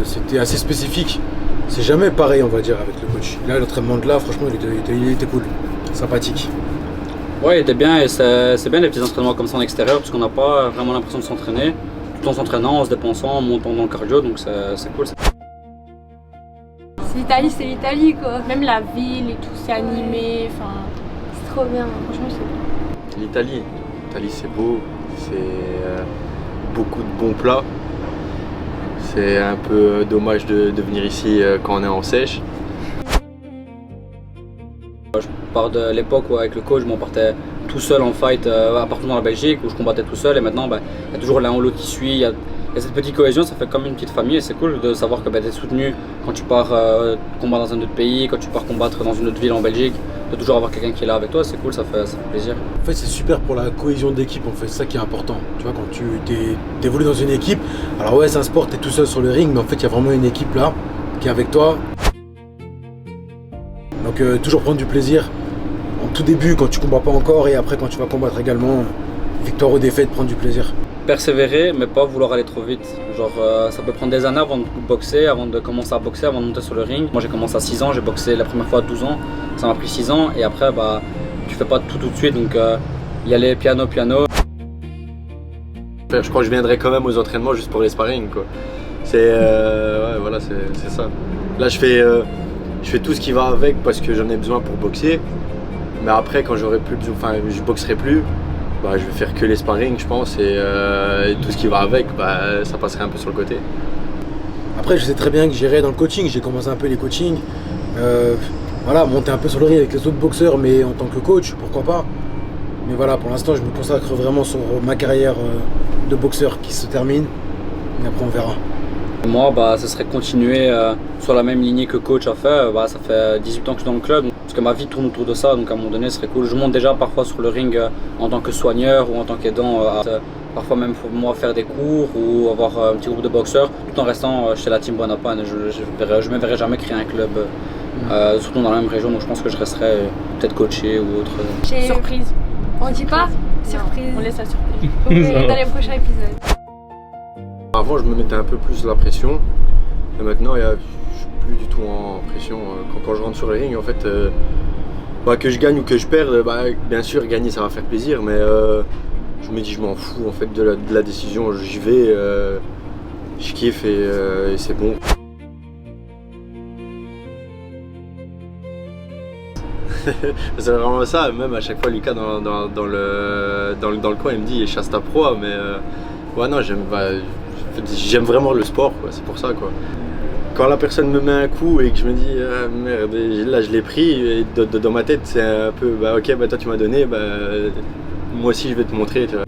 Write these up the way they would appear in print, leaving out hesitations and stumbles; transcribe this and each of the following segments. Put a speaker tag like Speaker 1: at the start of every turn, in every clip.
Speaker 1: c'était assez spécifique. C'est jamais pareil, on va dire, avec le coach. Là, l'entraînement de là, franchement, il était cool, sympathique.
Speaker 2: Ouais, il était bien et c'est bien les petits entraînements comme ça en extérieur parce qu'on n'a pas vraiment l'impression de s'entraîner tout en s'entraînant, en se dépensant, en montant dans le cardio, donc c'est cool.
Speaker 3: C'est l'Italie quoi. Même la ville et tout, c'est animé, enfin, c'est trop bien, franchement c'est bien.
Speaker 4: L'Italie, c'est beau, c'est beaucoup de bons plats. C'est un peu dommage de venir ici quand on est en sèche.
Speaker 2: Je pars de l'époque où avec le coach, on partait tout seul en fight partout dans la Belgique où je combattais tout seul et maintenant il y a toujours l'un ou l'autre qui suit. Il y a cette petite cohésion, ça fait comme une petite famille et c'est cool de savoir que tu es soutenu quand tu pars combattre dans un autre pays, quand tu pars combattre dans une autre ville en Belgique, de toujours avoir quelqu'un qui est là avec toi, c'est cool, ça fait plaisir.
Speaker 1: En fait, c'est super pour la cohésion d'équipe, en fait, c'est ça qui est important. Tu vois, quand tu évolues dans une équipe, alors ouais, c'est un sport, tu es tout seul sur le ring, mais en fait, il y a vraiment une équipe là qui est avec toi. Donc, toujours prendre du plaisir. En tout début, quand tu combats pas encore, et après, quand tu vas combattre également, victoire ou défaite, prendre du plaisir.
Speaker 2: Persévérer, mais pas vouloir aller trop vite. Genre, ça peut prendre des années avant de boxer, avant de commencer à boxer, avant de monter sur le ring. Moi, j'ai commencé à 6 ans, j'ai boxé la première fois à 12 ans. Ça m'a pris 6 ans, et après, tu fais pas tout de suite, donc y aller piano.
Speaker 4: Je crois que je viendrai quand même aux entraînements juste pour les sparring, quoi. C'est ouais, voilà, c'est ça. Là, je fais tout ce qui va avec parce que j'en ai besoin pour boxer. Mais après, quand j'aurai plus besoin, enfin, je boxerai plus, je vais faire que les sparring, je pense, et tout ce qui va avec, ça passerait un peu sur le côté.
Speaker 1: Après, je sais très bien que j'irai dans le coaching. J'ai commencé un peu les coachings. Voilà, monter un peu sur le ring avec les autres boxeurs, mais en tant que coach, pourquoi pas. Mais voilà, pour l'instant, je me consacre vraiment sur ma carrière de boxeur qui se termine. Et après, on verra.
Speaker 2: Moi, ce serait continuer sur la même lignée que coach a fait. Ça fait 18 ans que je suis dans le club, parce que ma vie tourne autour de ça, donc à un moment donné, ce serait cool. Je monte déjà parfois sur le ring en tant que soigneur ou en tant qu'aidant. Parfois même pour moi faire des cours ou avoir un petit groupe de boxeurs, tout en restant chez la team Buonapane. Je ne me verrai jamais créer un club, surtout dans la même région, donc je pense que je resterai peut-être coaché ou autre.
Speaker 3: Surprise. On dit pas surprise. On laisse la surprise. Dans les prochains épisodes.
Speaker 4: Avant, je me mettais un peu plus la pression, et maintenant, je suis plus du tout en pression. Quand je rentre sur le ring, en fait, que je gagne ou que je perde, bien sûr, gagner, ça va faire plaisir, mais je me dis, je m'en fous en fait de la décision. J'y vais, je kiffe et c'est bon. C'est vraiment ça, même à chaque fois Lucas dans le coin il me dit chasse ta proie, mais ouais non, j'aime vraiment le sport, quoi, c'est pour ça quoi. Quand la personne me met un coup et que je me dis merde, là je l'ai pris, et dans ma tête c'est un peu ok, toi tu m'as donné, moi aussi je vais te montrer, tu vois.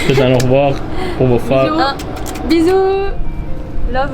Speaker 3: Thank you.
Speaker 5: Au revoir pour vos fans.
Speaker 3: Bisous. Love.